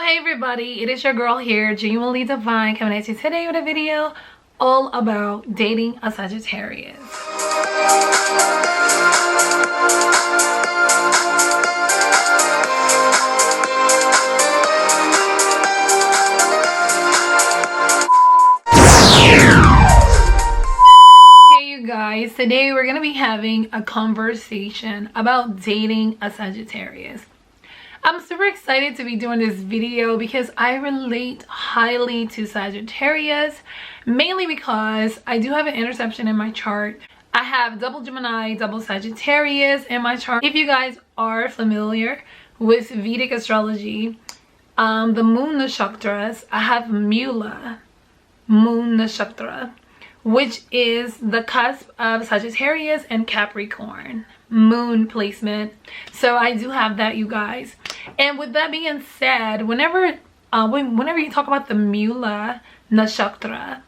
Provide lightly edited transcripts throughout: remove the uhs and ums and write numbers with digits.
Hey everybody, it is your girl here, Genuinely Divine, coming at you today with a video all about dating a Sagittarius. Okay, you guys, today we're going to be having a conversation about dating a Sagittarius. I'm super excited to be doing this video because I relate highly to Sagittarius, mainly because I do have an interception in my chart. I have double Gemini, double Sagittarius in my chart. If you guys are familiar with Vedic astrology, the moon nakshatras, I have Mula moon nakshatra, which is the cusp of Sagittarius and Capricorn moon placement. So I do have that, you guys. And with that being said, whenever you talk about the Mula nakshatra,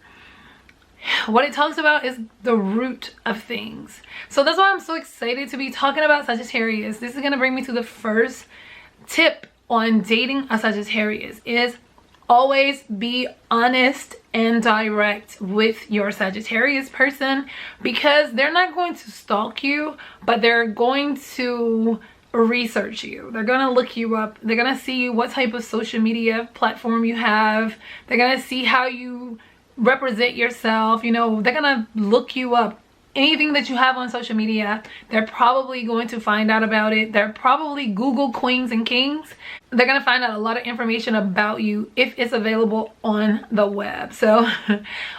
what it talks about is the root of things. So that's why I'm so excited to be talking about Sagittarius. This is going to bring me to the first tip on dating a Sagittarius, is always be honest and direct with your Sagittarius person, because they're not going to stalk you, but they're going to research you. They're gonna look you up. They're gonna see what type of social media platform you have. They're gonna see how you represent yourself. You know, they're gonna look you up. Anything that you have on social media, they're probably going to find out about it. They're probably Google queens and kings. They're going to find out a lot of information about you if it's available on the web. So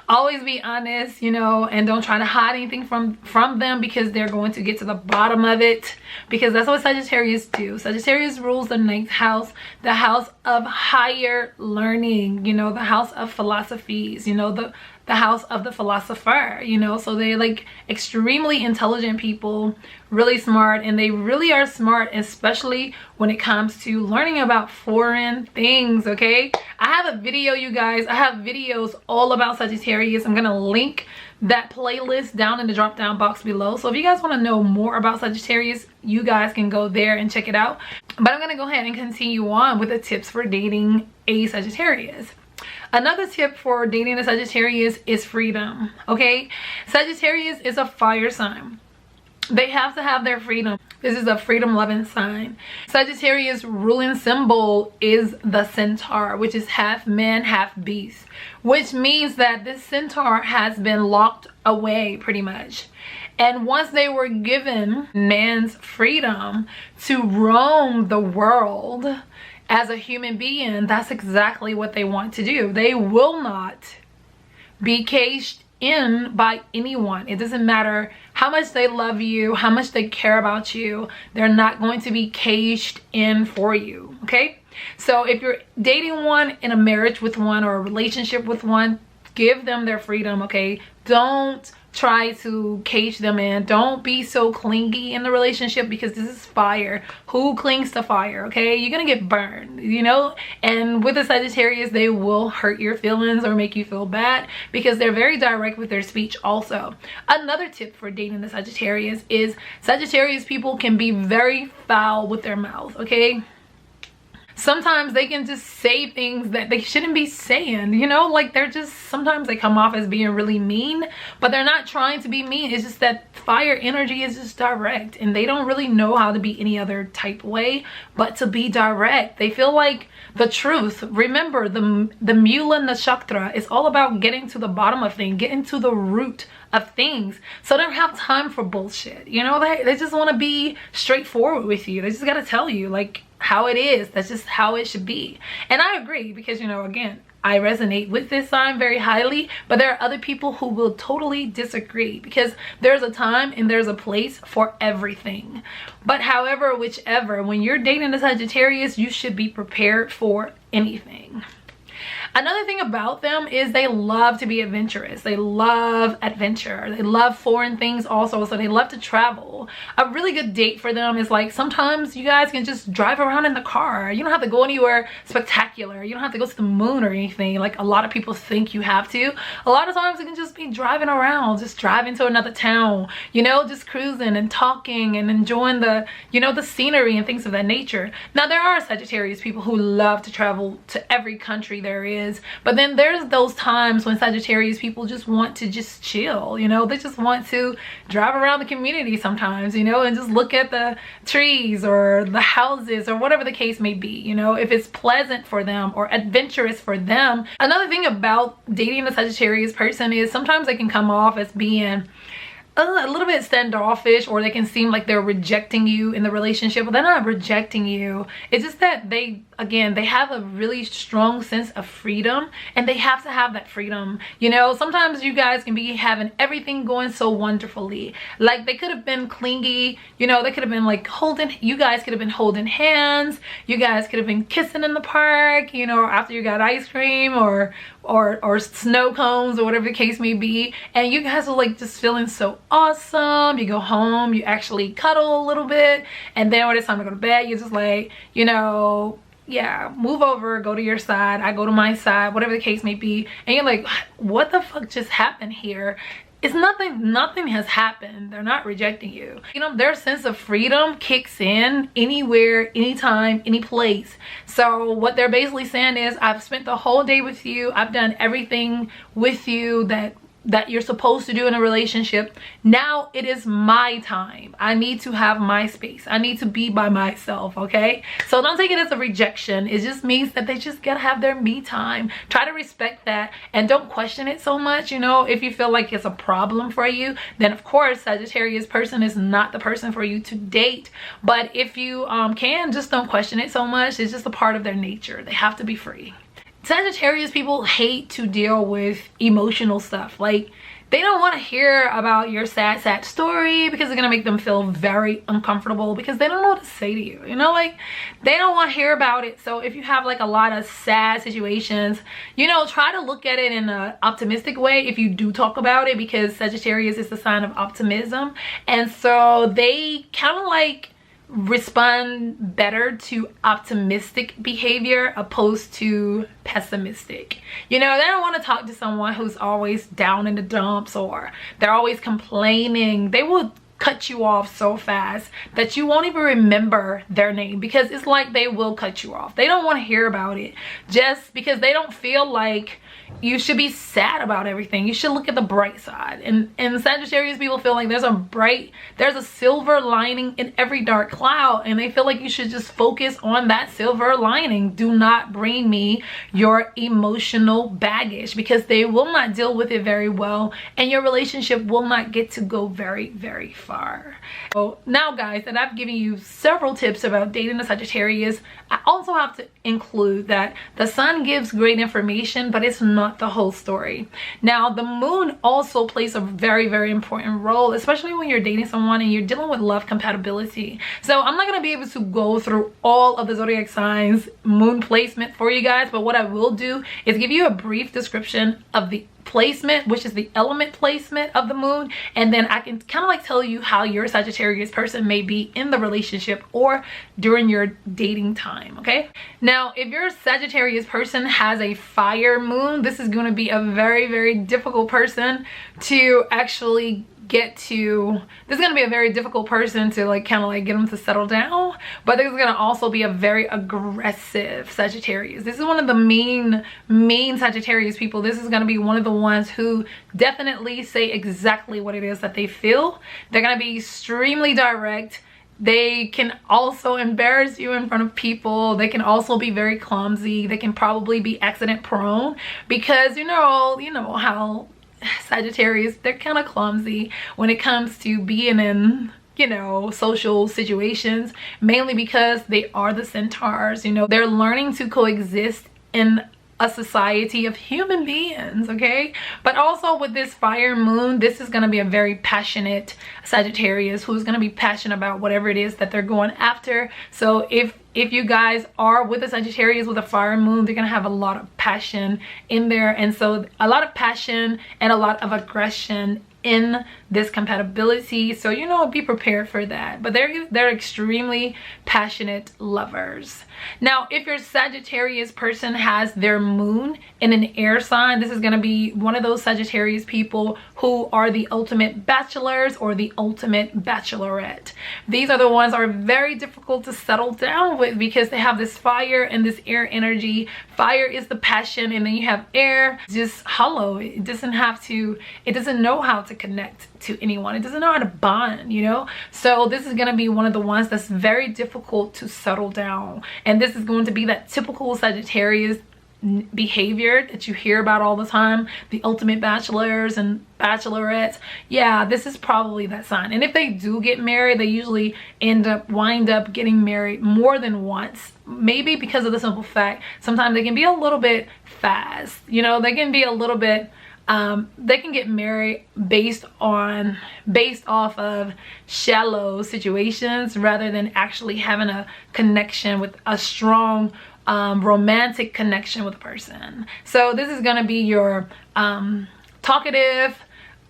always be honest, you know, and don't try to hide anything from them, because they're going to get to the bottom of it, because that's what Sagittarius do. Sagittarius rules the 9th house, the house of higher learning, you know, the house of philosophies, you know, the house of the philosopher, you know. So they're like extremely intelligent people, really smart, and they really are smart, especially when it comes to learning about foreign things. Okay, I have a video, you guys. I have videos all about Sagittarius. I'm gonna link that playlist down in the drop down box below. So if you guys want to know more about Sagittarius, you guys can go there and check it out. But I'm gonna go ahead and continue on with the tips for dating a Sagittarius. Another tip for dating a Sagittarius is freedom. Okay, Sagittarius is a fire sign. They have to have their freedom. This is a freedom loving sign. Sagittarius ruling symbol is the centaur, which is half man, half beast, which means that this centaur has been locked away pretty much. And once they were given man's freedom to roam the world as a human being, that's exactly what they want to do. They will not be caged in by anyone. It doesn't matter how much they love you, how much they care about you. They're not going to be caged in for you. Okay, so if you're dating one, in a marriage with one, or a relationship with one, give them their freedom. Okay, don't try to cage them in. Don't be so clingy in the relationship, because this is fire. Who clings to fire? Okay, you're gonna get burned, you know. And with the Sagittarius, they will hurt your feelings or make you feel bad, because they're very direct with their speech also. Another tip for dating the Sagittarius is Sagittarius people can be very foul with their mouth. Okay, sometimes they can just say things that they shouldn't be saying, you know, like they're just, sometimes they come off as being really mean, but they're not trying to be mean. It's just that fire energy is just direct, and they don't really know how to be any other type way but to be direct. They feel like the truth. Remember, the Mula nakshatra is all about getting to the bottom of things, getting to the root of things. So they don't have time for bullshit, you know. They just want to be straightforward with you. They just got to tell you like how it is. That's just how it should be. And I agree, because, you know, again, I resonate with this sign very highly, but there are other people who will totally disagree, because there's a time and there's a place for everything. But however, whichever, when you're dating a Sagittarius, you should be prepared for anything. Another thing about them is they love to be adventurous. They love adventure. They love foreign things also, so they love to travel. A really good date for them is like, sometimes you guys can just drive around in the car. You don't have to go anywhere spectacular. You don't have to go to the moon or anything like a lot of people think you have to. A lot of times it can just be driving around, just driving to another town, you know, just cruising and talking and enjoying the, you know, the scenery and things of that nature. Now there are Sagittarius people who love to travel to every country there is, but then there's those times when Sagittarius people just want to just chill, you know, they just want to drive around the community sometimes, you know, and just look at the trees or the houses or whatever the case may be, you know, if it's pleasant for them or adventurous for them. Another thing about dating a Sagittarius person is sometimes they can come off as being a little bit standoffish, or they can seem like they're rejecting you in the relationship, but they're not rejecting you. It's just that they, again, they have a really strong sense of freedom, and they have to have that freedom. You know, sometimes you guys can be having everything going so wonderfully, like they could have been clingy, you know, they could have been like you guys could have been holding hands, you guys could have been kissing in the park, you know, after you got ice cream or snow cones or whatever the case may be, and you guys are like just feeling so awesome. You go home, you actually cuddle a little bit, and then when it's time to go to bed, you're just like, you know, yeah, move over, go to your side, I go to my side, whatever the case may be, and you're like, what the fuck just happened here? It's nothing has happened. They're not rejecting you. You know, their sense of freedom kicks in anywhere, anytime, any place. So what they're basically saying is, I've spent the whole day with you, I've done everything with you that you're supposed to do in a relationship. Now it is my time. I need to have my space. I need to be by myself, okay? So don't take it as a rejection. It just means that they just gotta have their me time. Try to respect that and don't question it so much. You know, if you feel like it's a problem for you, then of course Sagittarius person is not the person for you to date. But if you can, just don't question it so much. It's just a part of their nature. They have to be free. Sagittarius people hate to deal with emotional stuff. Like, they don't want to hear about your sad story because it's gonna make them feel very uncomfortable, because they don't know what to say to you, you know, like they don't want to hear about it. So if you have like a lot of sad situations, you know, try to look at it in an optimistic way if you do talk about it, because Sagittarius is the sign of optimism, and so they kind of like respond better to optimistic behavior opposed to pessimistic. You know, they don't want to talk to someone who's always down in the dumps or they're always complaining. They will cut you off so fast that you won't even remember their name, because it's like they will cut you off. They don't want to hear about it just because they don't feel like you should be sad about everything. You should look at the bright side. And Sagittarius people feel like there's a silver lining in every dark cloud, and they feel like you should just focus on that silver lining. Do not bring me your emotional baggage, because they will not deal with it very well, and your relationship will not get to go very, very far. So now guys, that I've given you several tips about dating a Sagittarius, I also have to include that the sun gives great information, but it's not the whole story. Now the moon also plays a very, very important role, especially when you're dating someone and you're dealing with love compatibility. So I'm not going to be able to go through all of the zodiac signs moon placement for you guys, but what I will do is give you a brief description of the placement, which is the element placement of the moon, and then I can kind of like tell you how your Sagittarius person may be in the relationship or during your dating time. Okay, now if your Sagittarius person has a fire moon, this is going to be a very, very difficult person to actually get to. This is going to be a very difficult person to like kind of like get them to settle down, but this is going to also be a very aggressive Sagittarius. This is one of the mean Sagittarius people. This is going to be one of the ones who definitely say exactly what it is that they feel. They're going to be extremely direct. They can also embarrass you in front of people. They can also be very clumsy. They can probably be accident prone, because you know how Sagittarius, they're kind of clumsy when it comes to being in, you know, social situations, mainly because they are the centaurs. You know, they're learning to coexist in a society of human beings, okay? But also with this fire moon, this is going to be a very passionate Sagittarius who's going to be passionate about whatever it is that they're going after. So if you guys are with a Sagittarius with a fire moon, they're going to have a lot of passion in there. And so a lot of passion and a lot of aggression in this compatibility, so you know, be prepared for that. But they're extremely passionate lovers. Now if your Sagittarius person has their moon in an air sign, this is going to be one of those Sagittarius people who are the ultimate bachelors or the ultimate bachelorette. These are the ones that are very difficult to settle down with because they have this fire and this air energy. Fire is the passion, and then you have air, just hollow. It doesn't know how to connect to anyone. It doesn't know how to bond, you know? So this is going to be one of the ones that's very difficult to settle down. And this is going to be that typical Sagittarius behavior that you hear about all the time, the ultimate bachelors and bachelorettes. Yeah, this is probably that sign. And if they do get married, they usually wind up getting married more than once, maybe because of the simple fact sometimes they can be a little bit fast, you know. They can be a little bit they can get married based off of shallow situations rather than actually having a connection with a strong romantic connection with a person. So this is going to be your talkative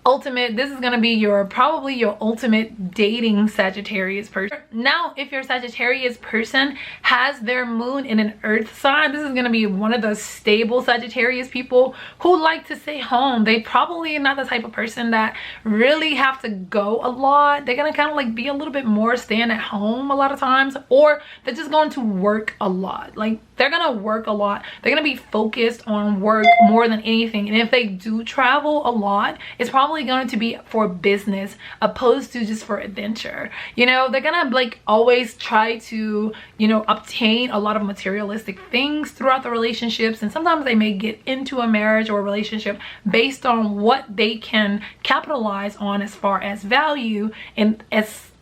ultimate. This is going to be probably your ultimate dating Sagittarius person. Now if your Sagittarius person has their moon in an earth sign, this is going to be one of those stable Sagittarius people who like to stay home. They probably are not the type of person that really have to go a lot. They're going to kind of like be a little bit more staying at home a lot of times, or they're just going to work a lot. Like they're going to work a lot. They're going to be focused on work more than anything. And if they do travel a lot, it's probably going to be for business opposed to just for adventure. You know, they're gonna like always try to, you know, obtain a lot of materialistic things throughout the relationships, and sometimes they may get into a marriage or a relationship based on what they can capitalize on as far as value and as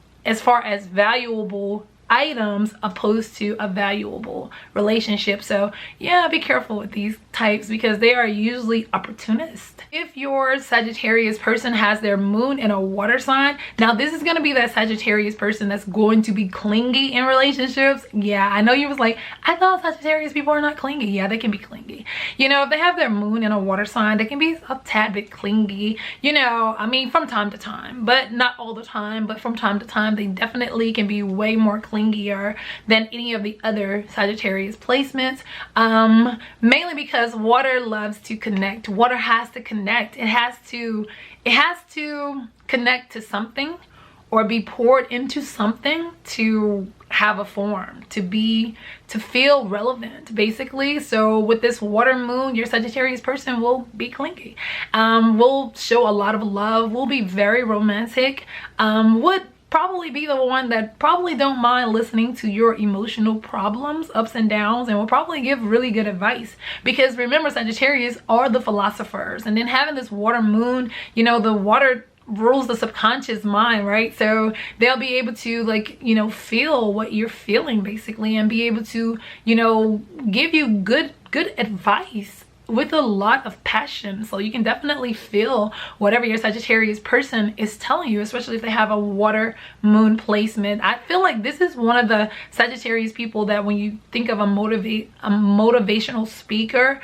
far as valuable items opposed to a valuable relationship. So yeah, be careful with these types because they are usually opportunists. If your Sagittarius person has their moon in a water sign, now this is going to be that Sagittarius person that's going to be clingy in relationships. Yeah, I know you was like, I thought Sagittarius people are not clingy. Yeah, they can be clingy. You know, if they have their moon in a water sign, they can be a tad bit clingy, you know. I mean, from time to time, but not all the time. But from time to time, they definitely can be way more clingier than any of the other Sagittarius placements, mainly because water loves to connect. Water has to connect. It has to connect to something or be poured into something to have a form, to feel relevant, basically. So with this water moon, your Sagittarius person will be clingy, will show a lot of love, will be very romantic, would probably be the one that probably don't mind listening to your emotional problems, ups and downs, and will probably give really good advice. Because remember, Sagittarius are the philosophers, and then having this water moon, you know, the water rules the subconscious mind, right? So they'll be able to, like, you know, feel what you're feeling basically, and be able to, you know, give you good advice with a lot of passion. So you can definitely feel whatever your Sagittarius person is telling you, especially if they have a water moon placement. I feel like this is one of the Sagittarius people that when you think of a motivational speaker,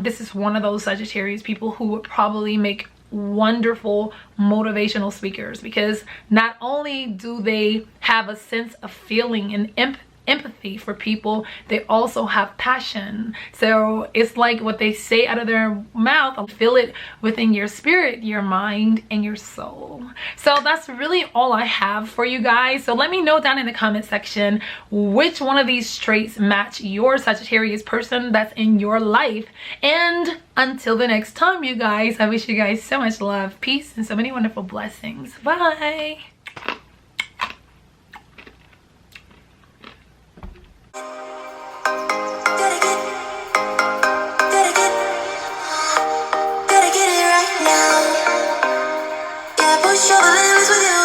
this is one of those Sagittarius people who would probably make wonderful motivational speakers, because not only do they have a sense of feeling and empathy for people, they also have passion. So it's like what they say out of their mouth, feel it within your spirit, your mind, and your soul. So that's really all I have for you guys. So let me know down in the comment section which one of these traits match your Sagittarius person that's in your life. And until the next time, you guys, I wish you guys so much love, peace, and so many wonderful blessings. Bye. Push your limits with your